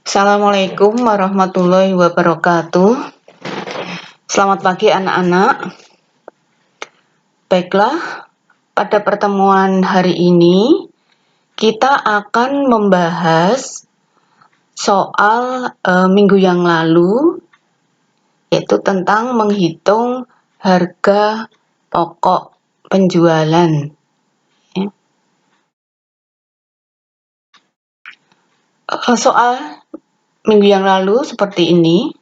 Assalamualaikum warahmatullahi wabarakatuh. Selamat pagi anak-anak. Baiklah, pada pertemuan hari ini kita akan membahas soal minggu yang lalu, yaitu tentang menghitung harga pokok penjualan. Soal minggu yang lalu seperti ini.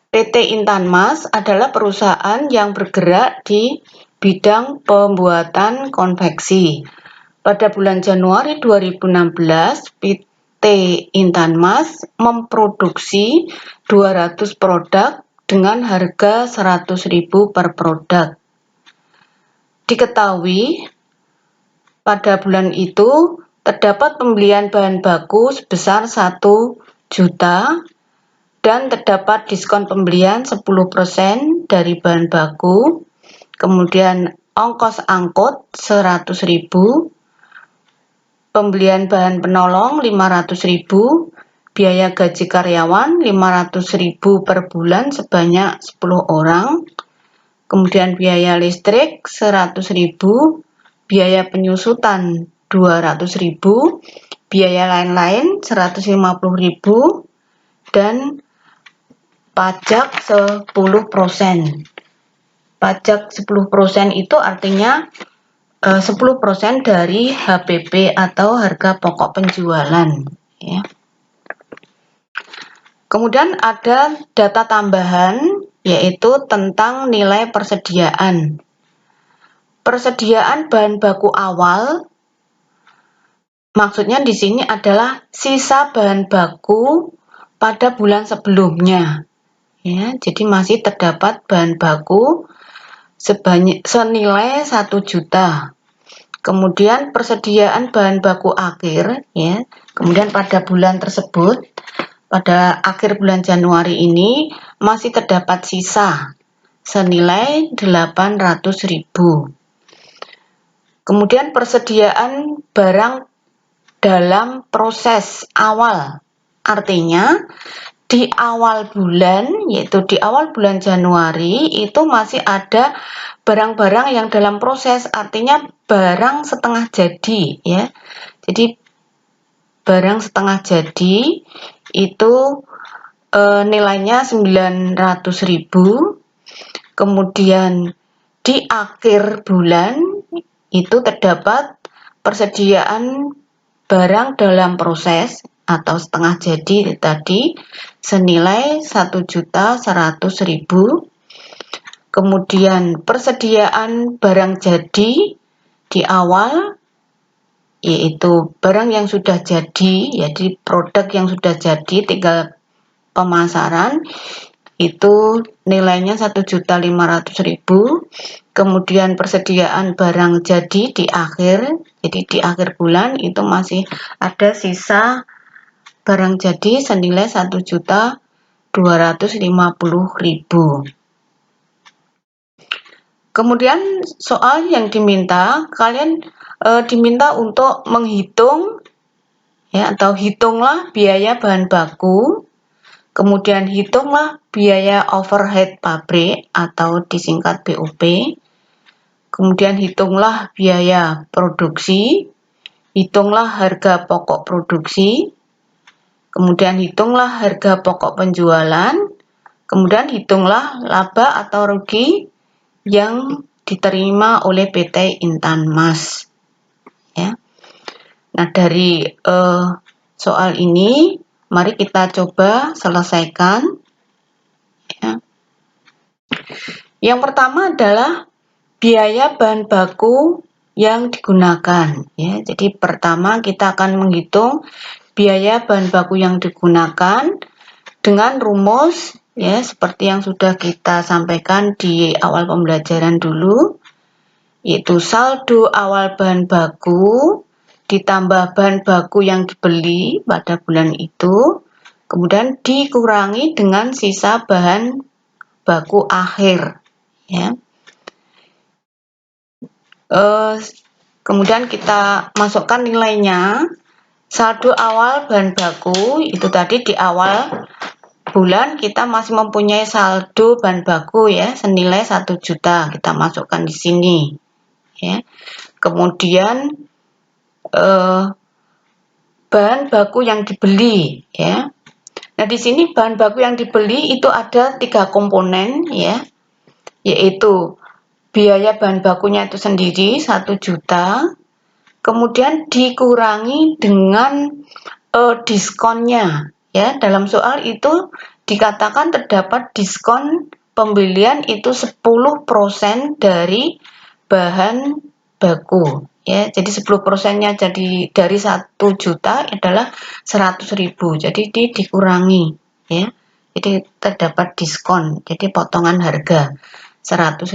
PT Intan Mas adalah perusahaan yang bergerak di bidang pembuatan konveksi. Pada bulan Januari 2016, PT Intan Mas memproduksi 200 produk dengan harga 100.000 per produk. Diketahui, pada bulan itu terdapat pembelian bahan baku sebesar 1 juta dan terdapat diskon pembelian 10% dari bahan baku, kemudian ongkos angkut 100.000, pembelian bahan penolong 500.000, biaya gaji karyawan 500.000 per bulan sebanyak 10 orang, kemudian biaya listrik 100.000, biaya penyusutan 200.000, biaya lain-lain 150.000, dan pajak 10%. Pajak 10% itu artinya 10% dari HPP atau harga pokok penjualan. Ya. Kemudian ada data tambahan, yaitu tentang nilai persediaan. Persediaan bahan baku awal, maksudnya di sini adalah sisa bahan baku pada bulan sebelumnya. Ya, jadi masih terdapat bahan baku senilai 1 juta. Kemudian persediaan bahan baku akhir, ya. Kemudian pada bulan tersebut, pada akhir bulan Januari ini masih terdapat sisa senilai 800.000. Kemudian persediaan barang dalam proses awal, artinya di awal bulan, yaitu di awal bulan Januari, itu masih ada barang-barang yang dalam proses, artinya barang setengah jadi, ya. Jadi barang setengah jadi itu nilainya 900.000. Kemudian di akhir bulan itu terdapat persediaan barang dalam proses atau setengah jadi tadi senilai 1.100.000. Kemudian persediaan barang jadi di awal, yaitu barang yang sudah jadi, jadi produk yang sudah jadi tinggal pemasaran, itu nilainya 1.500.000. Kemudian persediaan barang jadi di akhir, jadi di akhir bulan itu masih ada sisa barang jadi senilai 1.250.000. Kemudian soal yang diminta, kalian diminta untuk menghitung, ya, atau hitunglah biaya bahan baku, kemudian hitunglah biaya overhead pabrik atau disingkat BOP, kemudian hitunglah biaya produksi, hitunglah harga pokok produksi, kemudian hitunglah harga pokok penjualan, kemudian hitunglah laba atau rugi yang diterima oleh PT Intan Mas. Ya. Nah, dari soal ini, mari kita coba selesaikan. Ya. Yang pertama adalah biaya bahan baku yang digunakan. Ya. Jadi pertama kita akan menghitung biaya bahan baku yang digunakan dengan rumus, ya, seperti yang sudah kita sampaikan di awal pembelajaran dulu, yaitu saldo awal bahan baku ditambah bahan baku yang dibeli pada bulan itu, kemudian dikurangi dengan sisa bahan baku akhir. Ya. Kemudian kita masukkan nilainya. saldo awal bahan baku itu tadi di awal bulan kita masih mempunyai saldo bahan baku ya senilai 1 juta, kita masukkan di sini ya. Kemudian bahan baku yang dibeli ya. Nah, di sini bahan baku yang dibeli itu ada 3 komponen ya, yaitu biaya bahan bakunya itu sendiri 1 juta, kemudian dikurangi dengan diskonnya ya. Dalam soal itu dikatakan terdapat diskon pembelian itu 10% dari bahan baku ya. Jadi 10%-nya jadi dari 1 juta adalah 100.000. Jadi dikurangi ya. Jadi terdapat diskon. Jadi potongan harga 100.000.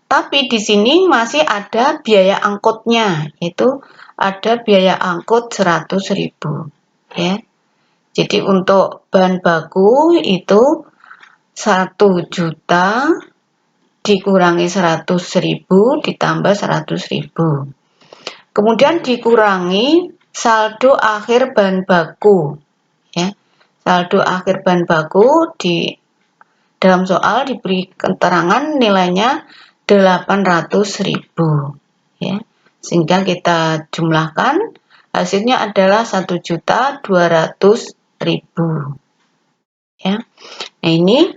Tapi di sini masih ada biaya angkutnya, yaitu ada biaya angkut 100.000 ya. Jadi untuk bahan baku itu 1 juta dikurangi 100.000 ditambah 100.000. Kemudian dikurangi saldo akhir bahan baku ya. Saldo akhir bahan baku di dalam soal diberi keterangan nilainya 800.000 ya. Sehingga kita jumlahkan hasilnya adalah 1.200.000 ya. Nah, ini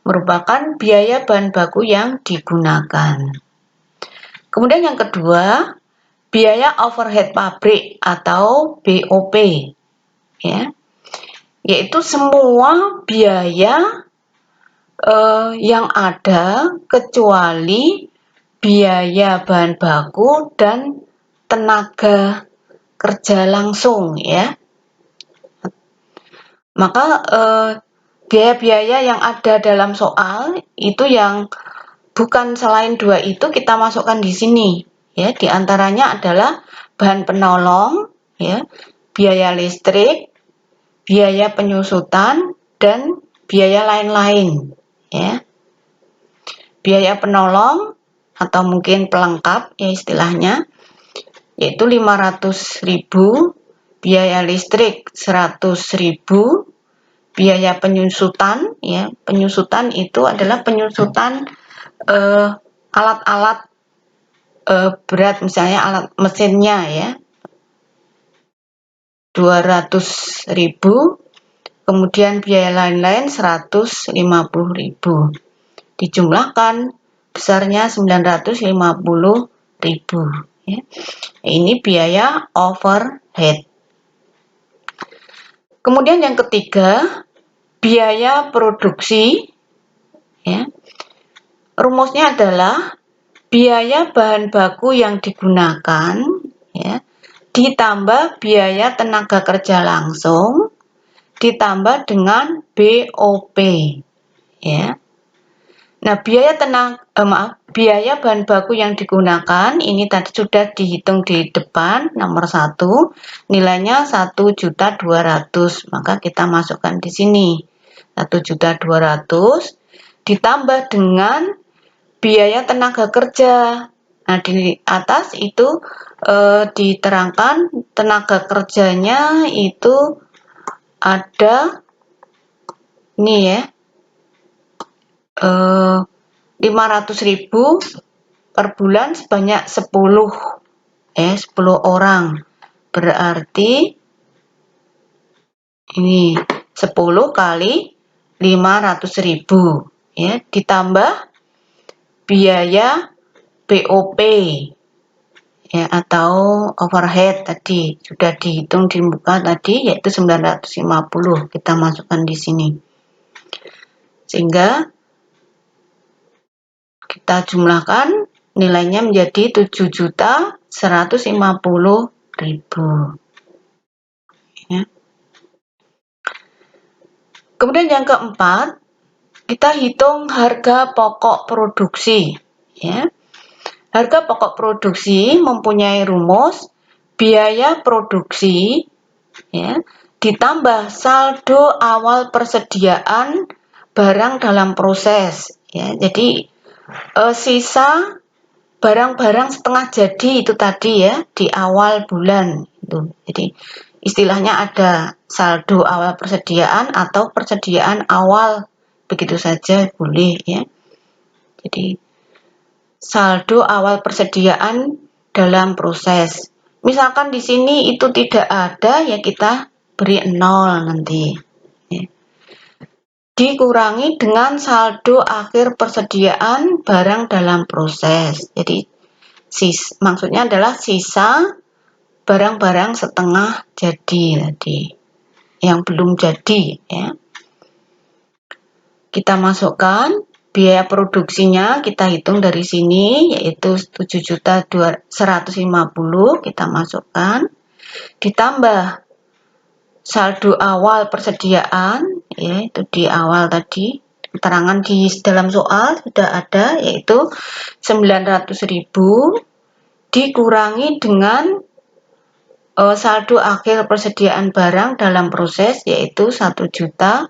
merupakan biaya bahan baku yang digunakan. Kemudian yang kedua, biaya overhead pabrik atau BOP ya. Yaitu semua biaya yang ada kecuali biaya bahan baku dan tenaga kerja langsung ya. Maka biaya-biaya yang ada dalam soal itu yang bukan selain 2 itu kita masukkan di sini ya. Di antaranya adalah bahan penolong ya, biaya listrik, biaya penyusutan dan biaya lain-lain ya. Biaya penolong atau mungkin pelengkap ya istilahnya yaitu 500.000, biaya listrik 100.000, biaya penyusutan ya. Penyusutan itu adalah penyusutan alat-alat berat, misalnya alat mesinnya ya, 200.000. Kemudian biaya lain-lain 150.000. Dijumlahkan besarnya 950.000 ya. Ini biaya overhead. Kemudian yang ketiga, biaya produksi ya. Rumusnya adalah biaya bahan baku yang digunakan ya, ditambah biaya tenaga kerja langsung ditambah dengan BOP ya. Nah, biaya bahan baku yang digunakan ini tadi sudah dihitung di depan nomor 1, nilainya 1.200.000, maka kita masukkan di sini 1.200.000 ditambah dengan biaya tenaga kerja. Nah, di atas itu diterangkan tenaga kerjanya itu ada ini ya, 500.000 per bulan sebanyak 10 orang. Berarti ini 10 kali 500.000 ya, ditambah biaya BOP ya atau overhead tadi sudah dihitung di muka tadi yaitu 950, kita masukkan di sini. Sehingga kita jumlahkan nilainya menjadi 7.150.000 ya. Kemudian yang keempat, kita hitung harga pokok produksi ya. Harga pokok produksi mempunyai rumus biaya produksi ya, ditambah saldo awal persediaan barang dalam proses ya. Jadi sisa barang-barang setengah jadi itu tadi ya di awal bulan Tuh. Jadi istilahnya ada saldo awal persediaan atau persediaan awal, begitu saja boleh ya. Jadi saldo awal persediaan dalam proses. Misalkan di sini itu tidak ada, ya kita beri 0 nanti. Ya. Dikurangi dengan saldo akhir persediaan barang dalam proses. Jadi maksudnya adalah sisa barang-barang setengah jadi tadi, yang belum jadi ya. Kita masukkan biaya produksinya, kita hitung dari sini yaitu 7.150.000 kita masukkan, ditambah saldo awal persediaan, yaitu di awal tadi, keterangan di dalam soal sudah ada, yaitu 900.000 dikurangi dengan saldo akhir persediaan barang dalam proses, yaitu 1.100.000,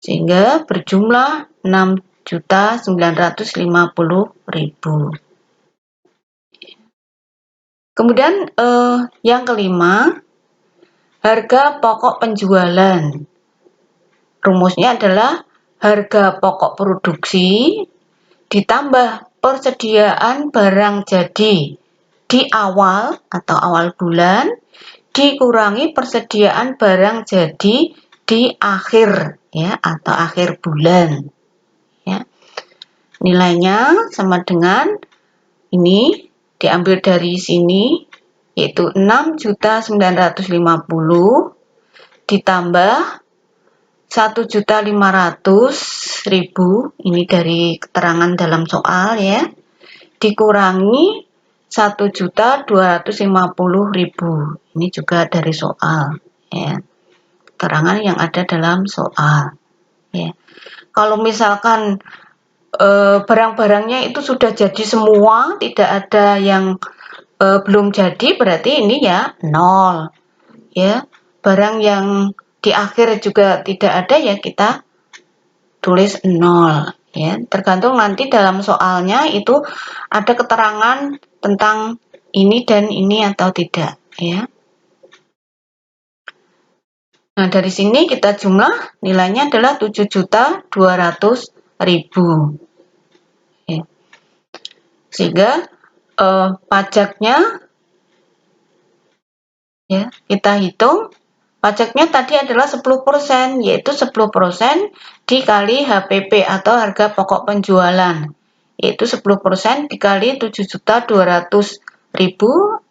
sehingga berjumlah 6.950.000. Kemudian yang kelima, harga pokok penjualan. Rumusnya adalah harga pokok produksi ditambah persediaan barang jadi di awal atau awal bulan dikurangi persediaan barang jadi di akhir ya atau akhir bulan. Ya. Nilainya sama dengan ini, diambil dari sini, yaitu 6.950 ditambah 1.500.000, ini dari keterangan dalam soal ya, dikurangi 1.250.000, ini juga dari soal ya, keterangan yang ada dalam soal ya. Kalau misalkan barang-barangnya itu sudah jadi semua, tidak ada yang belum jadi, berarti ini ya 0 ya. Barang yang di akhir juga tidak ada, ya kita tulis 0 ya. Tergantung nanti dalam soalnya itu ada keterangan tentang ini dan ini atau tidak ya. Nah, dari sini kita jumlah nilainya adalah 7.200.000 ya. Sehingga pajaknya ya, kita hitung pajaknya tadi adalah 10%, yaitu 10% dikali HPP atau harga pokok penjualan, yaitu 10% dikali 7.200.000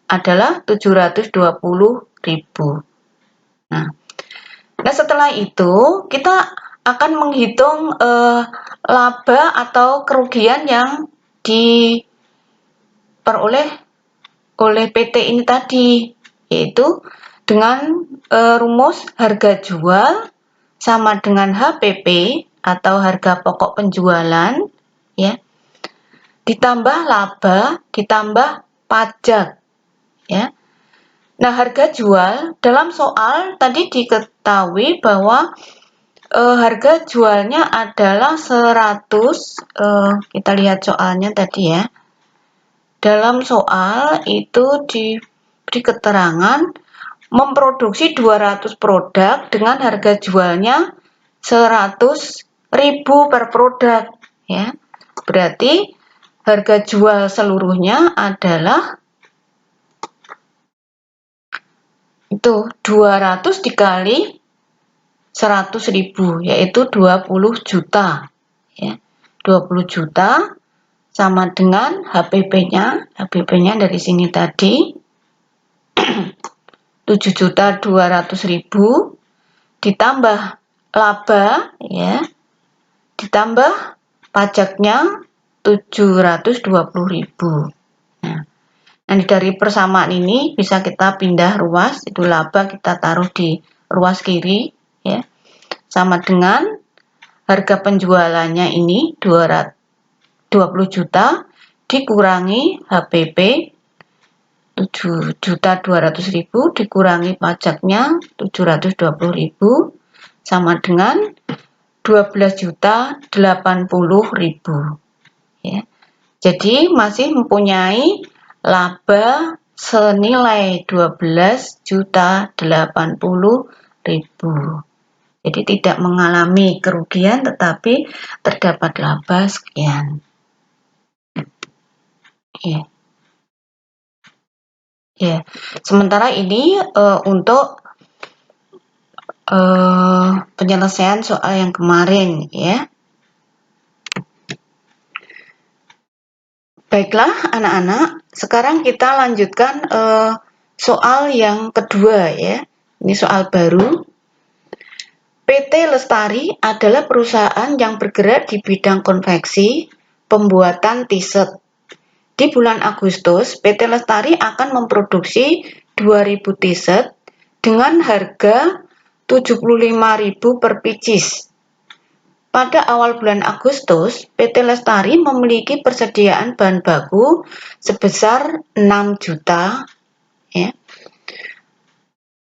adalah 720.000. Nah, setelah itu kita akan menghitung laba atau kerugian yang diperoleh oleh PT ini tadi, yaitu dengan rumus harga jual sama dengan HPP atau harga pokok penjualan ya, ditambah laba ditambah pajak ya. Nah, harga jual dalam soal tadi diketahui bahwa harga jualnya adalah 100, kita lihat soalnya tadi ya. Dalam soal itu diberi keterangan memproduksi 200 produk dengan harga jualnya 100.000 per produk ya. Berarti harga jual seluruhnya adalah itu 200 dikali 100.000, yaitu 20 juta ya. 20 juta sama dengan HPP-nya. HPP-nya dari sini tadi 7.200.000 ditambah laba ya, ditambah pajaknya 720.000. Nah, nanti dari persamaan ini bisa kita pindah ruas, itu laba kita taruh di ruas kiri ya, sama dengan harga penjualannya ini 20 juta dikurangi HPP 7.200.000 dikurangi pajaknya 720.000 sama dengan 12.080.000 ya. Jadi masih mempunyai laba senilai 12.080.000. Jadi tidak mengalami kerugian tetapi terdapat laba sekian. Ya. Ya. Sementara ini untuk penyelesaian soal yang kemarin, ya. Baiklah anak-anak, sekarang kita lanjutkan soal yang kedua, ya. Ini soal baru. PT Lestari adalah perusahaan yang bergerak di bidang konveksi, pembuatan t-shirt. Di bulan Agustus, PT Lestari akan memproduksi 2.000 t-shirt dengan harga 75.000 per pieces. Pada awal bulan Agustus, PT Lestari memiliki persediaan bahan baku sebesar 6 juta. Ya.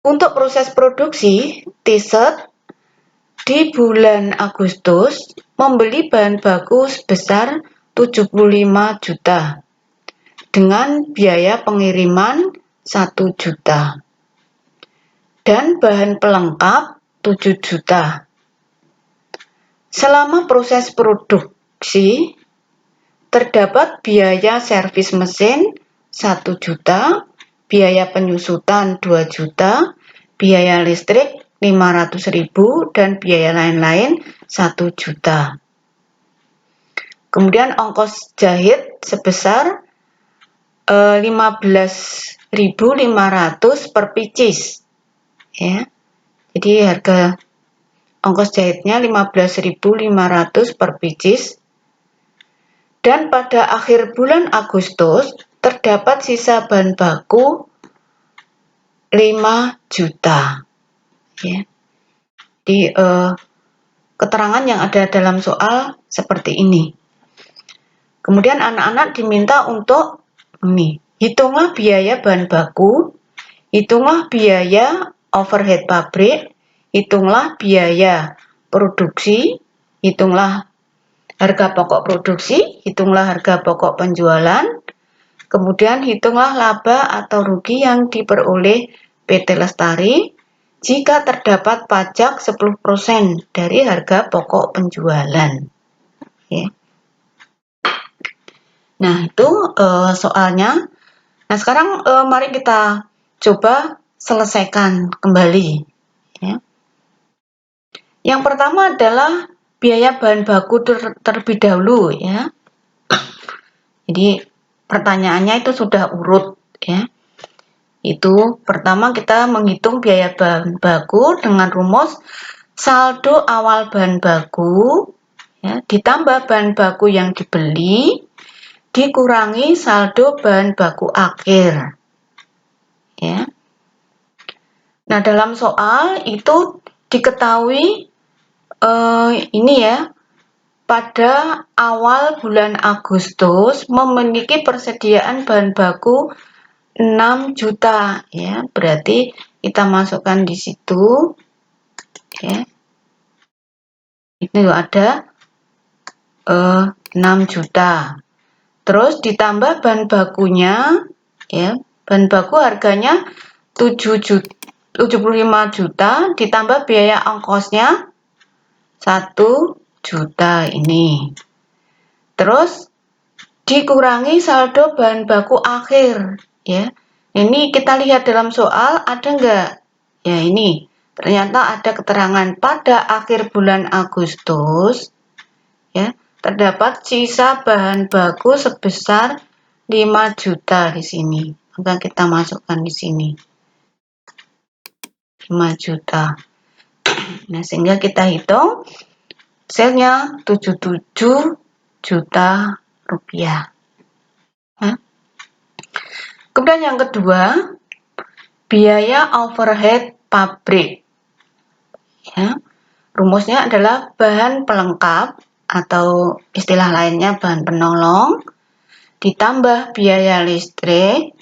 Untuk proses produksi t-shirt di bulan Agustus membeli bahan baku sebesar 75 juta dengan biaya pengiriman 1 juta dan bahan pelengkap 7 juta. Selama proses produksi, terdapat biaya servis mesin 1 juta, biaya penyusutan 2 juta, biaya listrik 500.000 dan biaya lain-lain 1 juta. Kemudian ongkos jahit sebesar 15.500 per pieces. Ya. Jadi harga ongkos jahitnya 15.500 per pieces. Dan pada akhir bulan Agustus terdapat sisa bahan baku 5 juta. Ya. Di keterangan yang ada dalam soal seperti ini. Kemudian anak-anak diminta untuk hitunglah biaya bahan baku, hitunglah biaya overhead pabrik, hitunglah biaya produksi, hitunglah harga pokok produksi, hitunglah harga pokok penjualan, kemudian hitunglah laba atau rugi yang diperoleh PT Lestari jika terdapat pajak 10% dari harga pokok penjualan. Ya. Nah, itu soalnya. Nah, sekarang mari kita coba selesaikan kembali. Ya. Yang pertama adalah biaya bahan baku terlebih dahulu, ya. Jadi pertanyaannya itu sudah urut, ya. Itu pertama kita menghitung biaya bahan baku dengan rumus saldo awal bahan baku, ya, ditambah bahan baku yang dibeli dikurangi saldo bahan baku akhir. Ya. Nah, dalam soal itu diketahui ini ya, pada awal bulan Agustus memiliki persediaan bahan baku 6 juta, ya. Berarti kita masukkan di situ, ya. Itu ada 6 juta. Terus ditambah bahan bakunya, ya. Bahan baku harganya 75 juta ditambah biaya ongkosnya 1 juta ini. Terus dikurangi saldo bahan baku akhir, ya. Ini kita lihat dalam soal ada enggak? Ya, ini ternyata ada keterangan pada akhir bulan Agustus, ya, terdapat sisa bahan baku sebesar 5 juta di sini. Maka kita masukkan di sini 5 juta. Nah, sehingga kita hitung hasilnya 77 juta rupiah. Kemudian yang kedua, biaya overhead pabrik. Ya, rumusnya adalah bahan pelengkap atau istilah lainnya bahan penolong, ditambah biaya listrik,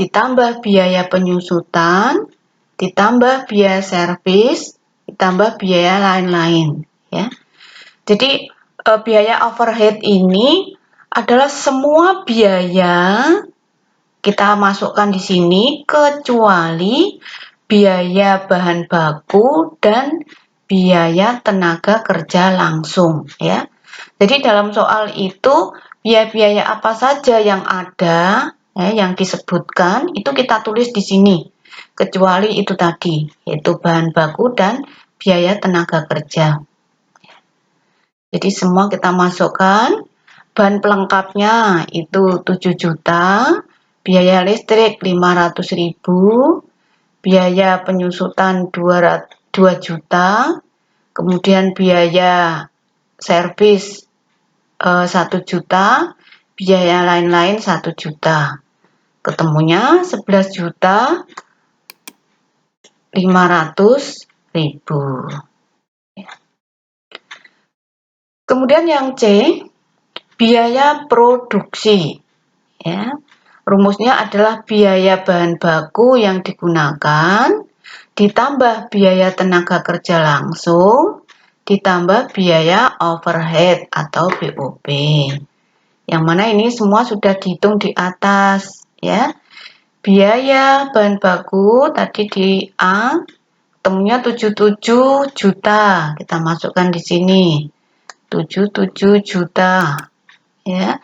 ditambah biaya penyusutan, ditambah biaya servis, ditambah biaya lain-lain. Ya. Jadi biaya overhead ini adalah semua biaya kita masukkan di sini kecuali biaya bahan baku dan biaya tenaga kerja langsung ya. Jadi dalam soal itu biaya-biaya apa saja yang ada ya, yang disebutkan itu kita tulis di sini. Kecuali itu tadi, yaitu bahan baku dan biaya tenaga kerja. Jadi semua kita masukkan. Bahan pelengkapnya itu 7 juta, biaya listrik 500.000, biaya penyusutan 2 juta, kemudian biaya servis 1 juta, biaya lain-lain 1 juta. Ketemunya 11 juta 500.000. Kemudian yang C, biaya produksi. Ya. Rumusnya adalah biaya bahan baku yang digunakan ditambah biaya tenaga kerja langsung ditambah biaya overhead atau BOP. Yang mana ini semua sudah dihitung di atas ya. Biaya bahan baku tadi di A temunya 77 juta. Kita masukkan di sini. 77 juta ya.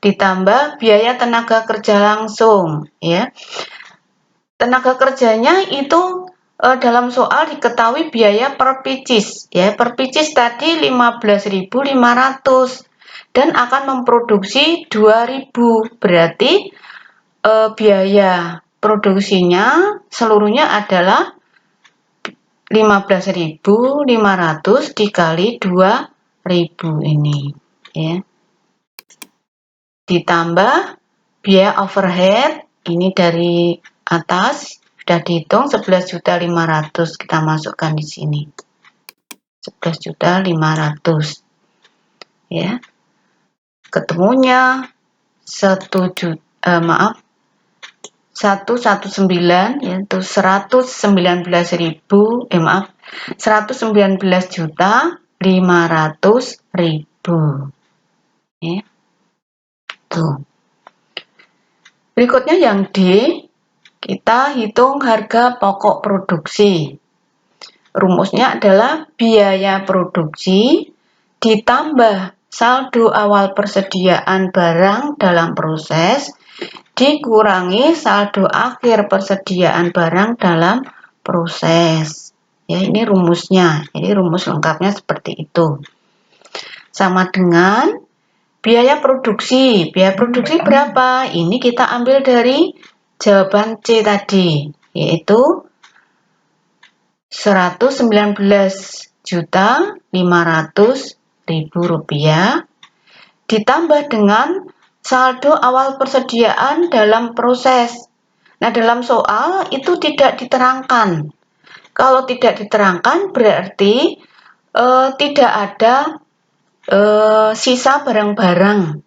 Ditambah biaya tenaga kerja langsung ya. Tenaga kerjanya itu dalam soal diketahui biaya per pieces ya. Per pieces tadi 15.500 dan akan memproduksi 2.000. Berarti biaya produksinya seluruhnya adalah 15.500 dikali 2.000 ini ya. Ditambah biaya overhead ini dari atas sudah dihitung 11.500, kita masukkan di sini 11.500 ya. Ketemunya 119 yaitu 119.500.000 ya. Tuh. Berikutnya yang D, kita hitung harga pokok produksi. Rumusnya adalah biaya produksi ditambah saldo awal persediaan barang dalam proses dikurangi saldo akhir persediaan barang dalam proses. Ya, ini rumusnya. Jadi rumus lengkapnya seperti itu. Sama dengan biaya produksi. Biaya produksi berapa? Ini kita ambil dari jawaban C tadi, yaitu 119.500.000 rupiah ditambah dengan saldo awal persediaan dalam proses. Nah, dalam soal itu tidak diterangkan. Kalau tidak diterangkan berarti tidak ada sisa barang-barang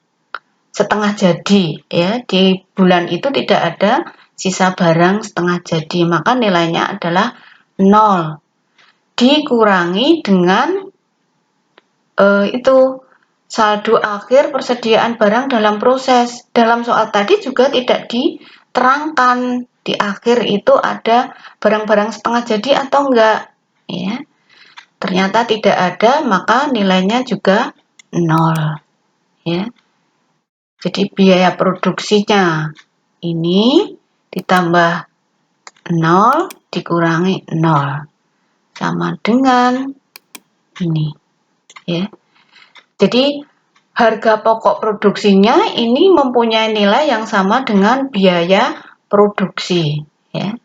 setengah jadi ya. Di bulan itu tidak ada sisa barang setengah jadi, maka nilainya adalah 0 dikurangi dengan itu saldo akhir persediaan barang dalam proses. Dalam soal tadi juga tidak diterangkan di akhir itu ada barang-barang setengah jadi atau enggak ya. Ternyata tidak ada, maka nilainya juga 0 ya. Jadi biaya produksinya ini ditambah 0 dikurangi 0 sama dengan ini ya. Jadi harga pokok produksinya ini mempunyai nilai yang sama dengan biaya produksi ya.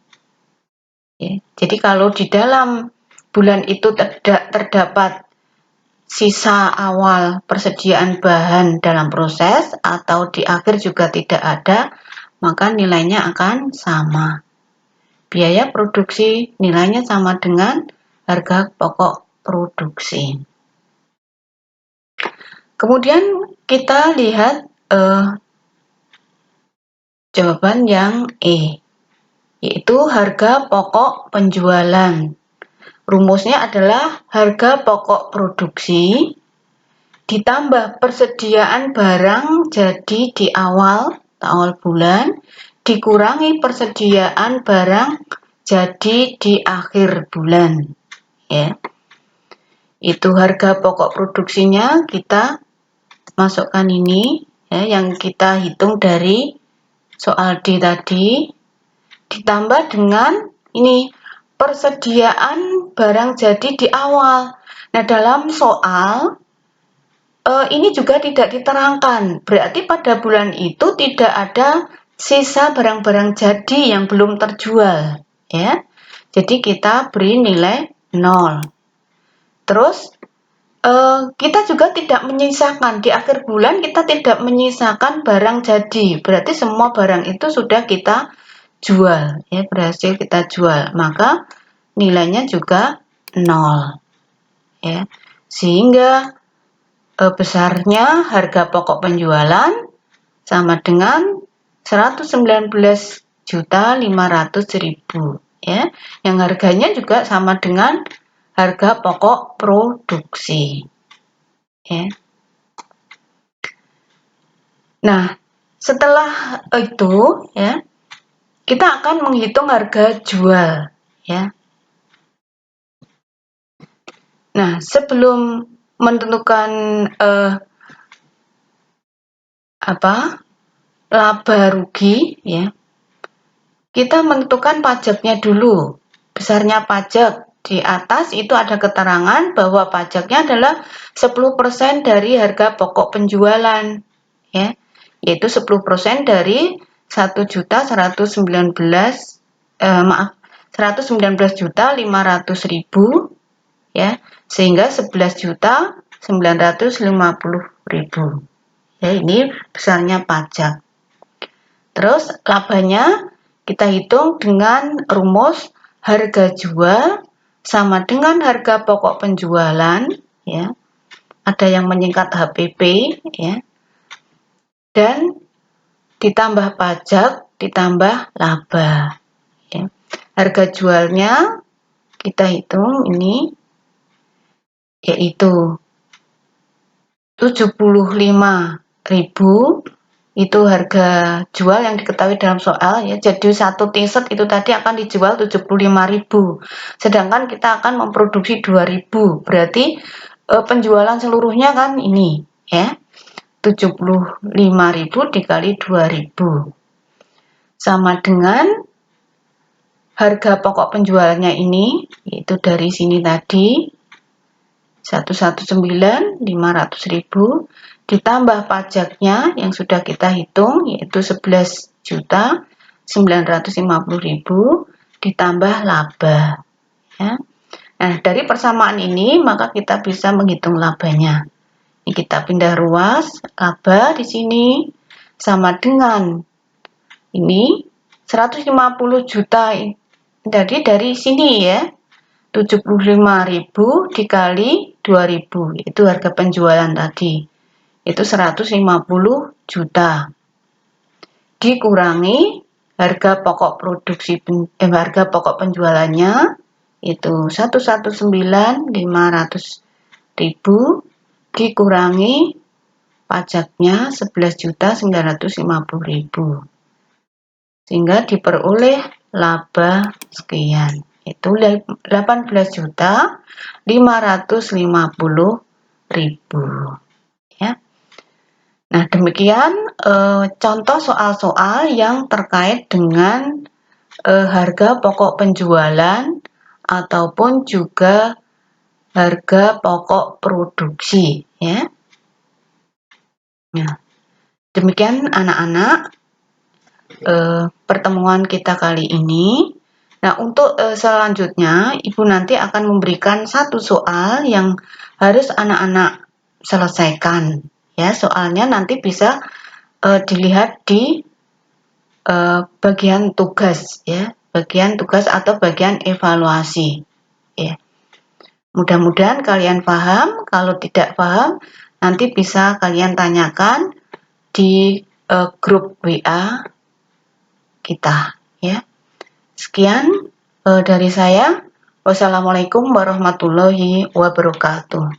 Jadi kalau di dalam bulan itu terdapat sisa awal persediaan bahan dalam proses atau di akhir juga tidak ada, maka nilainya akan sama. Biaya produksi nilainya sama dengan harga pokok produksi. Kemudian kita lihat jawaban yang E, yaitu harga pokok penjualan. Rumusnya adalah harga pokok produksi ditambah persediaan barang jadi di awal bulan dikurangi persediaan barang jadi di akhir bulan, ya. Itu harga pokok produksinya kita masukkan ini, ya, yang kita hitung dari soal D tadi, ditambah dengan ini persediaan barang jadi di awal. Nah, dalam soal ini juga tidak diterangkan, berarti pada bulan itu tidak ada sisa barang-barang jadi yang belum terjual, ya. Jadi kita beri nilai 0. Terus kita juga tidak menyisakan, di akhir bulan kita tidak menyisakan barang jadi, berarti semua barang itu sudah kita jual, ya, berhasil kita jual, maka nilainya juga 0, ya. Sehingga besarnya harga pokok penjualan sama dengan 119.500.000, ya, yang harganya juga sama dengan harga pokok produksi, ya. Nah, setelah itu, ya, kita akan menghitung harga jual, ya. Nah, sebelum menentukan laba rugi, ya, kita menentukan pajaknya dulu. Besarnya pajak di atas itu ada keterangan bahwa pajaknya adalah 10% dari harga pokok penjualan, ya, yaitu 10% dari 119.500.000, ya, sehingga 11.950.000, ya, ini besarnya pajak. Terus labanya kita hitung dengan rumus harga jual sama dengan harga pokok penjualan, ya. Ada yang menyingkat HPP, ya. Dan ditambah pajak ditambah laba, ya. Harga jualnya kita hitung ini yaitu 75.000, itu harga jual yang diketahui dalam soal, ya. Jadi satu t-shirt itu tadi akan dijual 75.000, sedangkan kita akan memproduksi 2.000, berarti penjualan seluruhnya kan ini, ya, 75.000 dikali 2.000 sama dengan harga pokok penjualnya ini, yaitu dari sini tadi 119.500.000 ditambah pajaknya yang sudah kita hitung yaitu 11.950.000 ditambah laba, ya. Nah, dari persamaan ini maka kita bisa menghitung labanya. Ini kita pindah ruas, laba di sini sama dengan ini 150 juta. Jadi dari sini, ya, 75.000 dikali 2.000, itu harga penjualan tadi, itu 150 juta dikurangi harga pokok produksi harga pokok penjualannya itu 119.500.000 dikurangi pajaknya 11.950.000, sehingga diperoleh laba sekian, itu 18.550.000, ya. Nah, demikian contoh soal-soal yang terkait dengan harga pokok penjualan ataupun juga harga pokok produksi, ya. Nah, demikian anak-anak pertemuan kita kali ini. Nah, untuk selanjutnya Ibu nanti akan memberikan satu soal yang harus anak-anak selesaikan, ya. Soalnya nanti bisa dilihat di bagian tugas, ya, bagian tugas atau bagian evaluasi, ya. Mudah-mudahan kalian paham. Kalau tidak paham nanti bisa kalian tanyakan di grup WA kita, ya. Sekian dari saya. Wassalamualaikum warahmatullahi wabarakatuh.